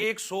100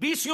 20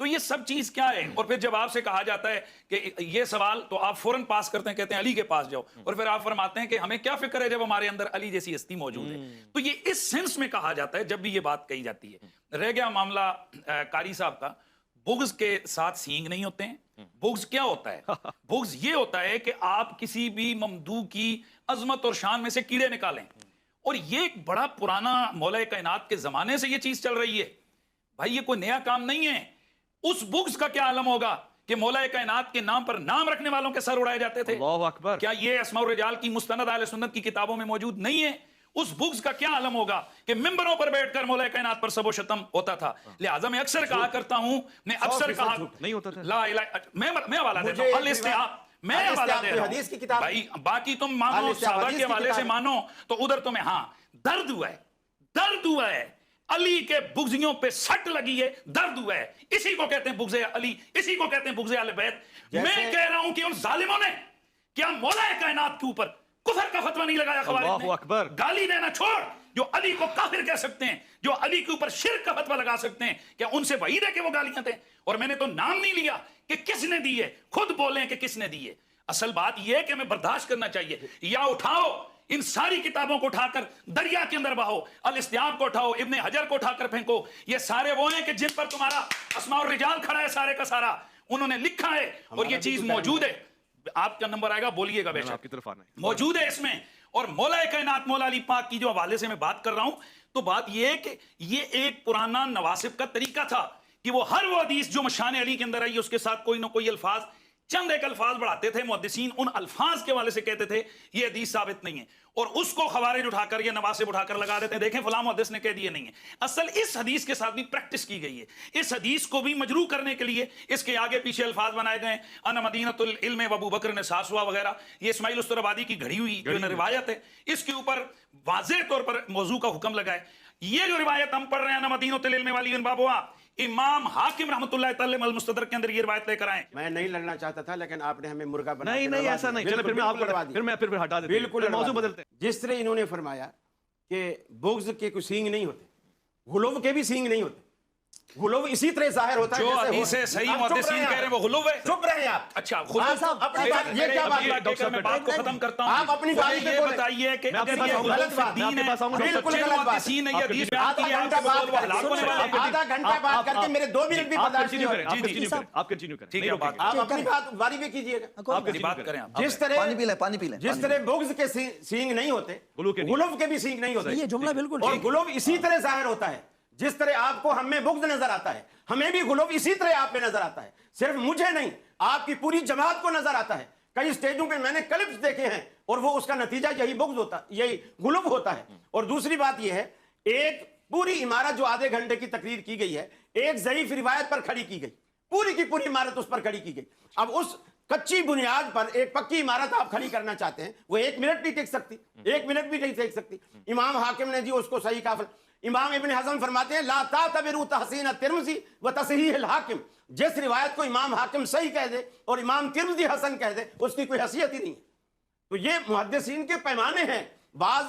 تو یہ سب چیز کیا ہے؟ اور پھر جب آپ سے کہا جاتا ہے کہ یہ سوال تو آپ فوراً پاس کرتے ہیں، کہتے ہیں علی کے پاس جاؤ، اور پھر آپ فرماتے ہیں کہ ہمیں کیا فکر ہے جب ہمارے اندر علی جیسی ہستی موجود ہے. تو یہ اس سینس میں کہا جاتا ہے جب بھی یہ بات کہی جاتی ہے. رہ گیا معاملہ قاری صاحب کا، بغض کے ساتھ سینگ نہیں ہوتے ہیں. بغض کیا ہوتا ہے؟ بغض یہ ہوتا ہے کہ آپ کسی بھی ممدوح کی عظمت اور شان میں سے کیڑے نکالیں. اور یہ ایک بڑا پرانا مولا کائنات کے زمانے سے یہ چیز چل رہی ہے بھائی، یہ کوئی نیا کام نہیں ہے. اس بغض کا کیا عالم ہوگا کہ مولا کائنات کے نام پر نام رکھنے والوں کے سر اڑائے جاتے تھے. اللہ اکبر. کیا یہ اسماء الرجال کی مستند اہل سنت کی کتابوں میں موجود نہیں ہے؟ اس بغض کا کیا عالم ہوگا کہ ممبروں پر بیٹھ کر مولا کائنات پر سب و شتم ہوتا تھا. لہٰذا میں اکثر کہا کرتا ہوں، میں اکثر کہا نہیں ہوتا تھا. لا الہ، میں حوالہ دیتا ہوں الاستیعاب، میں حوالہ دے رہا حدیث کی کتاب، بھائی باقی تم مانو صحابہ کے حوالے سے مانو تو ادھر تمہیں ہاں درد ہوا ہے، درد ہوا ہے. علی کے بغضیوں پہ سٹ لگی ہے، درد ہوا ہے. اسی کو کہتے ہیں بغض علی، اسی کو کہتے ہیں بغض اہل بیت. میں کہہ رہا ہوں کہ ان ظالموں نے کیا مولا کائنات کے اوپر کفر کا فتویٰ نہیں لگایا؟ خوارج نے اکبر. گالی دینا چھوڑ، جو علی کو کافر کہہ سکتے ہیں، جو علی کے اوپر شرک کا فتویٰ لگا سکتے ہیں، کیا ان سے وعید ہے کہ وہ گالیاں دیں؟ اور میں نے تو نام نہیں لیا کہ کس نے دی ہے، خود بولیں کہ کس نے دی ہے. اصل بات یہ ہے کہ ہمیں برداشت کرنا چاہیے. یا اٹھاؤ ان ساری کتابوں کو اٹھا کر دریا کے اندر بہو، الاستیعاب کو اٹھاؤ، ابن حجر کو اٹھا کر پھینکو. یہ سارے وہ ہیں کہ جن پر تمہارا اسماء الرجال کھڑا ہے، سارے کا سارا انہوں نے لکھا ہے، اور یہ چیز موجود ہے. آپ کا نمبر آئے گا، بولیے گا. بے شک آپ کی طرف آنا ہے، موجود ہے اس میں. اور مولا کائنات مولا علی پاک کی جو حوالے سے میں بات کر رہا ہوں، تو بات یہ ہے کہ یہ ایک پرانا نواسب کا طریقہ تھا کہ وہ ہر وہ حدیث جو شان علی کے اندر آئی اس کے ساتھ کوئی نہ کوئی الفاظ، چند ایک الفاظ بڑھاتے تھے. محدثین ان الفاظ کے حوالے سے کہتے تھے یہ حدیث ثابت نہیں ہے، اور اس کو خوارج اٹھا کر یا نواسب اٹھا کر لگا دیتے ہیں، دیکھیں فلاں محدث نے کہہ دیا نہیں ہے. اصل اس حدیث کے ساتھ بھی پریکٹس کی گئی ہے. اس حدیث کو بھی مجروح کرنے کے لیے اس کے آگے پیچھے الفاظ بنائے گئے ہیں، انا مدینۃ العلم و ابو بکر نے ساسوا وغیرہ. یہ اسماعیل استرابادی کی گھڑی ہوئی جو روایت ہے، اس کے اوپر واضح طور پر موضوع کا حکم لگا ہے. یہ جو روایت ہم پڑھ رہے ہیں، انا مدینۃ العلم والی بابوا، امام حاکم رحمۃ اللہ تعالی المستدرک کے اندر یہ روایت لے کر آئے. میں نہیں لڑنا چاہتا تھا لیکن آپ نے ہمیں مرغا بنا نہیں نہیں ایسا نہیں. چلے پھر میں آپ کو پھر ہٹا دیتا ہوں، بالکل موضوع بدلتے ہیں. جس طرح انہوں نے فرمایا کہ بغض کے کوئی سینگ نہیں ہوتے، غلو کے بھی سینگ نہیں ہوتے. غلو اسی طرح ظاہر ہوتا ہے جو حدیث صحیح محدثین کہہ رہے ہیں وہ غلو ہے. چپ رہے آپ. اچھا یہ کیا بات ہے؟ ڈاکٹر صاحب میں بات کو ختم کرتا ہوں. آپ اپنی بات یہ بتائیے کہ اگر یہ غلط بات دین ہے، بالکل غلط بات. نے یہ حدیث بیان کی ہے، آدھا گھنٹہ بات کر کے میرے 2 منٹ بھی برداشت نہیں ہو رہے. آپ کنٹینیو کریں. ٹھیک ہے، بات آپ اپنی بات واری بھی کیجیے گا. آپ کی بات کریں. جس طرح پانی پی لیں. جس طرح بغض کے سینگ نہیں ہوتے، غلو کے بھی سینگ نہیں ہوتے. یہ جملہ بالکل اور غلو اسی طرح ظاہر ہوتا ہے. جس طرح آپ کو ہم میں بغض نظر آتا ہے، ہمیں بھی غلو اسی طرح آپ میں نظر آتا ہے. صرف مجھے نہیں، آپ کی پوری جماعت کو نظر آتا ہے. کئی اسٹیجوں پہ میں نے کلپس دیکھے ہیں، اور وہ اس کا نتیجہ یہی بغض ہوتا، یہی غلو ہوتا ہے. اور دوسری بات یہ ہے، ایک پوری عمارت جو آدھے گھنٹے کی تقریر کی گئی ہے، ایک ضعیف روایت پر کھڑی کی گئی، پوری کی پوری عمارت اس پر کھڑی کی گئی. اب اس کچی بنیاد پر ایک پکی عمارت آپ کھڑی کرنا چاہتے ہیں، وہ 1 منٹ نہیں ٹک سکتی، 1 منٹ بھی نہیں ٹک سکتی. امام حاکم نے جی اس کو صحیح کہا. امام ابن حزم فرماتے ہیں لا تعتبروا تحسین الترمذی و تصحیح الحاکم. جس روایت کو امام حاکم صحیح کہہ دے اور امام ترمذی حسن کہہ دے، اس کی کوئی حیثیت ہی نہیں ہے. تو یہ محدثین کے پیمانے ہیں. بعض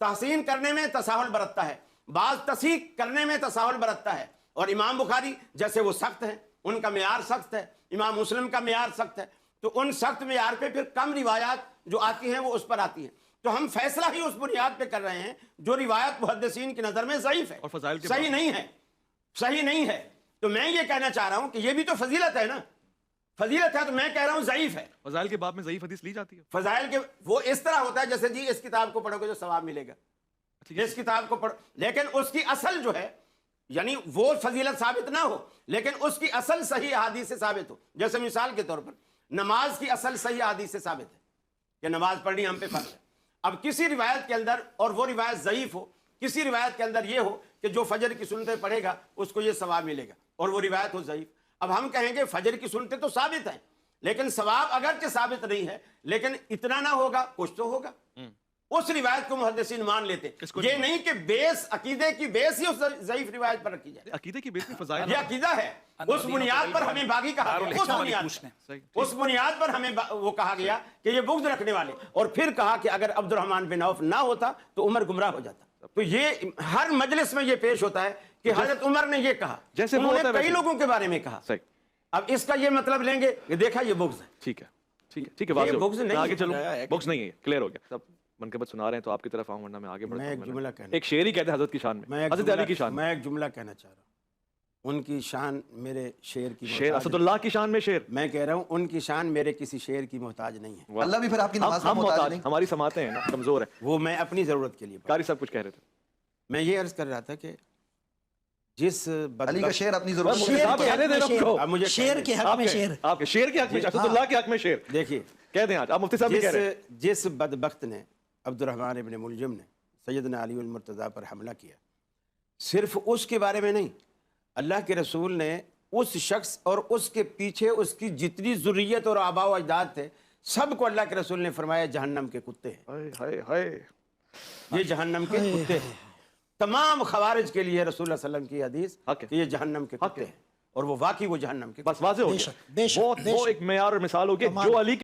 تحسین کرنے میں تساہل برتتا ہے، بعض تصحیح کرنے میں تساہل برتتا ہے. اور امام بخاری جیسے وہ سخت ہیں، ان کا معیار سخت ہے، امام مسلم کا معیار سخت ہے. تو ان سخت معیار پہ پھر کم روایات جو آتی ہیں وہ اس پر آتی ہیں. تو ہم فیصلہ ہی اس بنیاد پہ کر رہے ہیں جو روایت محدثین کی نظر میں ضعیف ہے، صحیح نہیں ہے، صحیح نہیں ہے. تو میں یہ کہنا چاہ رہا ہوں کہ یہ بھی تو فضیلت ہے نا، فضیلت ہے. تو میں کہہ رہا ہوں ضعیف ہے. فضائل کے باب میں ضعیف حدیث لی جاتی ہے. فضائل کے وہ اس طرح ہوتا ہے جیسے جی اس کتاب کو پڑھو گے جو ثواب ملے گا، اس کتاب کو پڑھو، لیکن اس کی اصل جو ہے، یعنی وہ فضیلت ثابت نہ ہو لیکن اس کی اصل صحیح احادیث سے ثابت ہو. جیسے مثال کے طور پر نماز کی اصل صحیح احادیث سے ثابت ہے کہ نماز پڑھنی ہم پہ فرض ہے. اب کسی روایت کے اندر، اور وہ روایت ضعیف ہو، کسی روایت کے اندر یہ ہو کہ جو فجر کی سنتیں پڑھے گا اس کو یہ ثواب ملے گا، اور وہ روایت ہو ضعیف. اب ہم کہیں گے فجر کی سنتیں تو ثابت ہیں لیکن ثواب اگرچہ ثابت نہیں ہے لیکن اتنا نہ ہوگا، کچھ تو ہوگا. اس روایت کو محدثین مان لیتے. یہ نہیں کہ بیس عقیدے کی بیس ہی اس ضعیف روایت پر رکھی جائے. عقیدے کی بیس میں فضائل، یہ عقیدہ ہے، اس بنیاد پر ہمیں باغی کہا گیا، اس بنیاد پر ہمیں وہ کہا گیا کہ یہ بغض رکھنے والے. اور پھر کہا کہ اگر عبد الرحمن بن عوف نہ ہوتا تو عمر گمراہ ہو جاتا. تو یہ ہر مجلس میں یہ پیش ہوتا ہے کہ حضرت عمر نے یہ کہا, جیسے وہ انہوں ہوتا نے ہے کئی ویسے. لوگوں کے بارے میں کہا. صحیح, اب اس کا یہ مطلب لیں گے کہ دیکھا یہ بغض ہے. ٹھیک ہے ٹھیک ہے واضح ہو بغض گیا. نہیں میں آگے ہے, چلوں, بتایا ہے کہ- بغض نہیں ہے, کلیئر ہو گیا. سب منقبت سنا رہے ہیں تو آپ کی طرف آؤں, ورنہ میں آگے بڑھتا میں ایک ہوں. جملہ کہنا, ایک شعر ہی کہتے ہیں حضرت کی شان میں, حضرت علی کی شان میں. میں ایک جملہ کہنا چاہ رہا ہوں. ان کی شان میرے شعر کی شعر محتاج اسد اللہ کی شان میں شعر. میں کہہ رہا ہوں ان کی شان میرے کسی شعر کی محتاج نہیں ہے. اللہ بھی پھر آپ کی نماز کا ہم محتاج محتاج, نہیں. ہماری سماعتیں ہیں نا کمزور ہیں. وہ میں اپنی ضرورت کے لیے قاری صاحب کچھ کہہ رہے تھے. میں یہ عرض کر رہا تھا کہ جس علی کا شعر اپنی ضرورت مفتی صاحب کہنے دیں نا کو. اب مجھے شعر کے حق میں شعر. آپ کے شعر کے حق میں, اسد اللہ کے حق میں شعر دیکھیے, کہہ دیں. آج آپ مفتی صاحب بھی کہہ رہے ہیں. جس بدبخت نے عبد الرحمن ابن ملجم نے سیدنا علی المرتضیٰ پر حملہ کیا, صرف اس کے بارے میں نہیں, اللہ کے رسول نے اس شخص اور اس کے پیچھے اس کی جتنی ذریت اور آباء و اجداد تھے سب کو اللہ کے رسول نے فرمایا جہنم کے کتے ہیں, ہائے ہائے ہائے. یہ جہنم کے کتے ہیں. تمام خوارج کے لیے رسول اللہ صلی اللہ علیہ وسلم کی حدیث حق ہے. کہ یہ جہنم کے کتے ہیں, اور وہ واقعی وہ جہنم کے بس واضح ہو بے گیا. شک بے شک وہ ایک معیار اور مثال ہو گئی جو علی